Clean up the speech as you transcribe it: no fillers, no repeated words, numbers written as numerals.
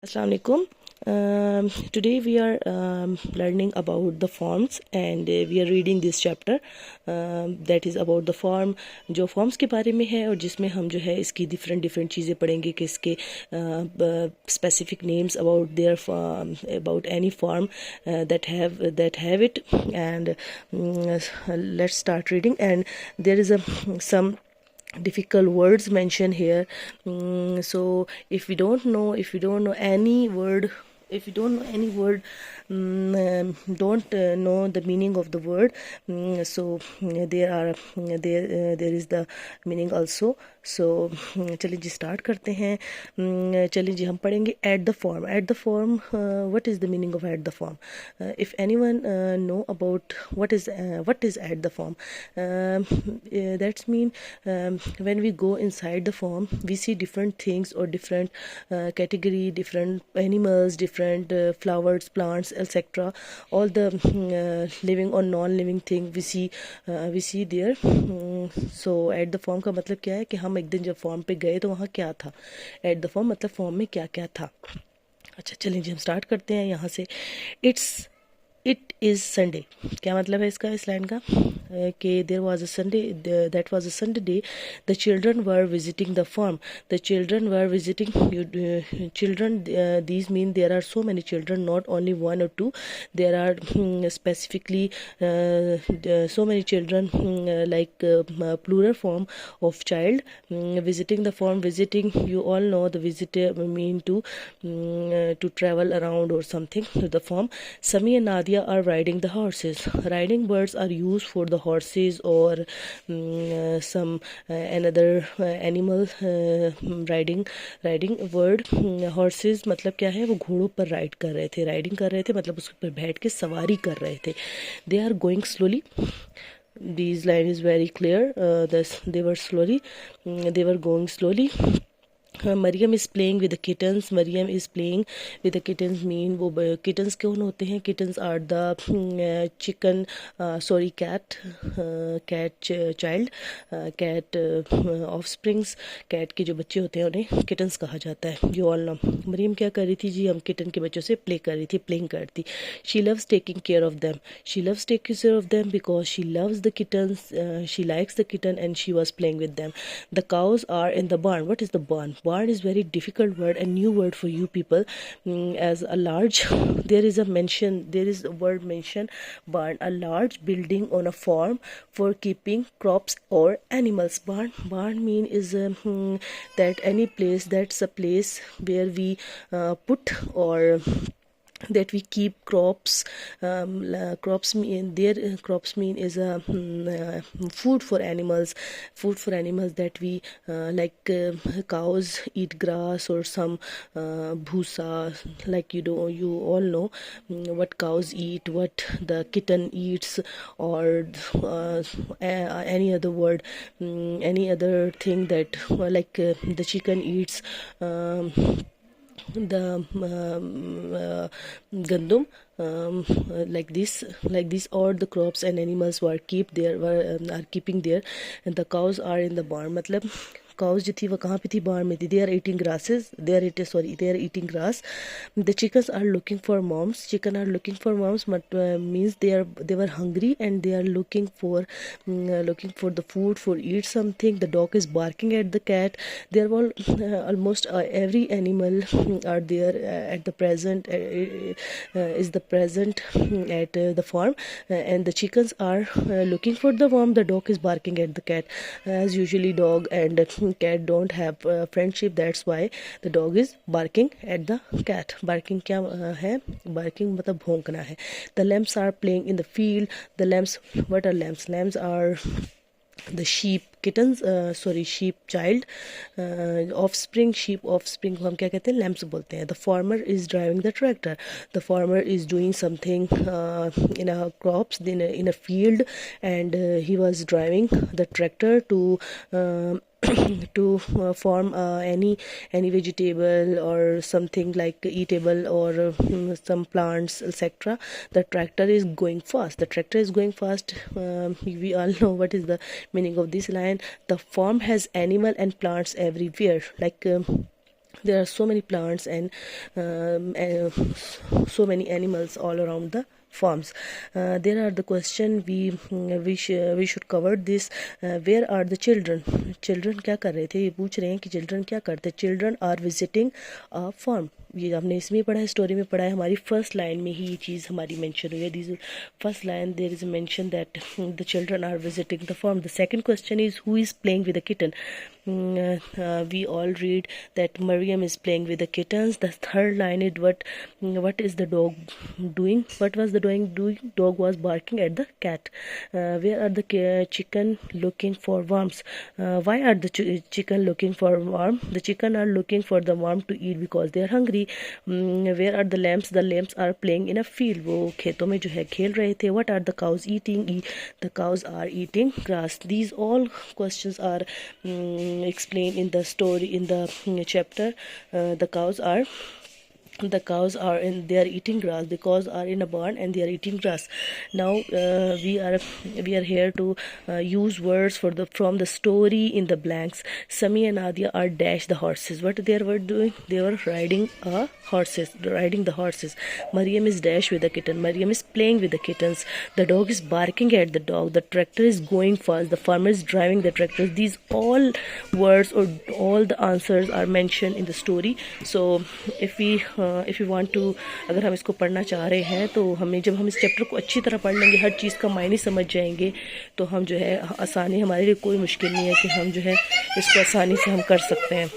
Assalamu alaikum. Today we are learning about the forms and we are reading this chapter that is about the form, जो forms के बारे में है और जिसमें हम जो है इसकी different चीज़ें पढ़ेंगे कि इसके specific names about their form, about any form that have it, and let's start reading. And there is some difficult words mentioned here. So if we don't know any word, if you don't know any word, don't know the meaning of the word, so there is the meaning also. So चलिए जी start करते हैं. चलिए जी हम पढ़ेंगे at the form. At the form, what is the meaning of at the form? If anyone know about what is at the form, that's mean when we go inside the form we see different things or different category, different animals, different flowers, plants, etc. All the living or non-living thing we see there. So at the form का मतलब क्या है कि हम एक दिन जब form पे गए तो वहाँ क्या था. एट द फॉर्म मतलब फॉर्म में क्या क्या था. अच्छा चलिए जी हम स्टार्ट करते हैं यहाँ से. It is Sunday. क्या मतलब है इसका, इस लाइन का? कि there was a Sunday, that was a Sunday day, the children were visiting the farm. The children were visiting children, these mean there are so many children, not only one or two. There are specifically so many children, like plural form of child. Visiting the farm, visiting, you all know the visitor mean to travel around or something to the farm. Sami and Nadia are riding the horses. Riding words are used for the horses or some another animal. riding word, horses मतलब क्या है, वो घोड़ों पर ride कर रहे थे. Riding कर रहे थे मतलब उस पर बैठ के सवारी कर रहे थे. They are going slowly. This line is very clear. They were slowly. They were going slowly. Mariam is playing with the kittens. Mariam is playing with the kittens mean वो किटन्स कौन होते हैं? Kittens are the chicken, sorry cat, child, cat offsprings. Cat के जो बच्चे होते हैं उन्हें किटन्स कहा जाता है. You all know. मरियम क्या कर रही थी जी? हम किटन के बच्चों से प्ले कर रही थी, प्लेइंग करती. She loves taking care of them. She loves taking care of them because she loves the kittens. She likes the kitten and she was playing with them. The cows are in the barn. What is the barn? Barn is very difficult word and new word for you people. As a large there is a word mention, barn, a large building on a farm for keeping crops or animals. Barn mean is that any place, that's a place where we put or that we keep crops. Crops mean there, crops mean is a food for animals. Food for animals that we like cows eat grass or some bhusa, like you all know what cows eat, what the kitten eats, or any other word, any other thing that like the chicken eats the gandum, like this all the crops and animals were are keeping there. And the cows are in the barn मतलब cows जो थी वो कहाँ पे थी? बार में थी. they are eating grasses, they are eating grass. The chickens are looking for moms. Chicken are looking for moms, but means they were hungry and they are looking for the food, for eat something. The dog is barking at the cat. They are all almost every animal are there at the present, is the present at the farm. And the chickens are looking for the worm. The dog is barking at the cat. As usually dog and cat don't have friendship, that's why the dog is barking at the cat. Barking क्या है? Barking मतलब भौंकना है. The lambs are playing in the field. The lambs, what are lambs? Lambs are the sheep. Kittens, sorry sheep child, offspring. sheep offspring को हम क्या कहते हैं? lambs बोलते हैं. The farmer is driving the tractor. The farmer is doing something in a crops, in a field, and he was driving the tractor to to farm any vegetable or something like eatable or some plants, etc. The tractor is going fast. The tractor is going fast. We all know what is the meaning of this line. The farm has animal and plants everywhere, like there are so many plants and so many animals all around the farms. There are the question we should cover this. Where are the children क्या कर रहे थे, ये पूछ रहे हैं कि children क्या करते. Children are visiting a farm. ये आपने इसमें पढ़ा है, स्टोरी में पढ़ा है. हमारी फर्स्ट लाइन में ही ये चीज़ हमारी मेंशन हुई है. This first line there is mention that the children are visiting the farm. The second question is who is playing with the kitten. We all read that Maryam is playing with the kittens. The third line is what is the dog doing? What was the doing? Dog was barking at the cat. Where are the chicken looking for worms? Why are the chicken looking for worm? The chicken are looking for the worm to eat because they are hungry. Where are the lambs? The lambs are playing in a field. वो खेतों में जो है खेल रहे थे. What are the cows eating? The cows are eating grass. These all questions are explained in the story, in the chapter. The cows are in, they are eating grass. The cows are in a barn and they are eating grass. Now we are here to use words from the story in the blanks. Sami and Nadia are dash the horses. What they were doing? They were riding the horses. Maryam is dash with the kitten. Maryam is playing with the kittens. The dog is barking at the dog. The tractor is going fast. The farmer is driving the tractor. These all words or all the answers are mentioned in the story. So if you want to, अगर हम इसको पढ़ना चाह रहे हैं तो हमें, जब हम इस चैप्टर को अच्छी तरह पढ़ लेंगे, हर चीज़ का मायने समझ जाएंगे, तो हम जो है आसानी, हमारे लिए कोई मुश्किल नहीं है कि हम जो है इसको आसानी से हम कर सकते हैं.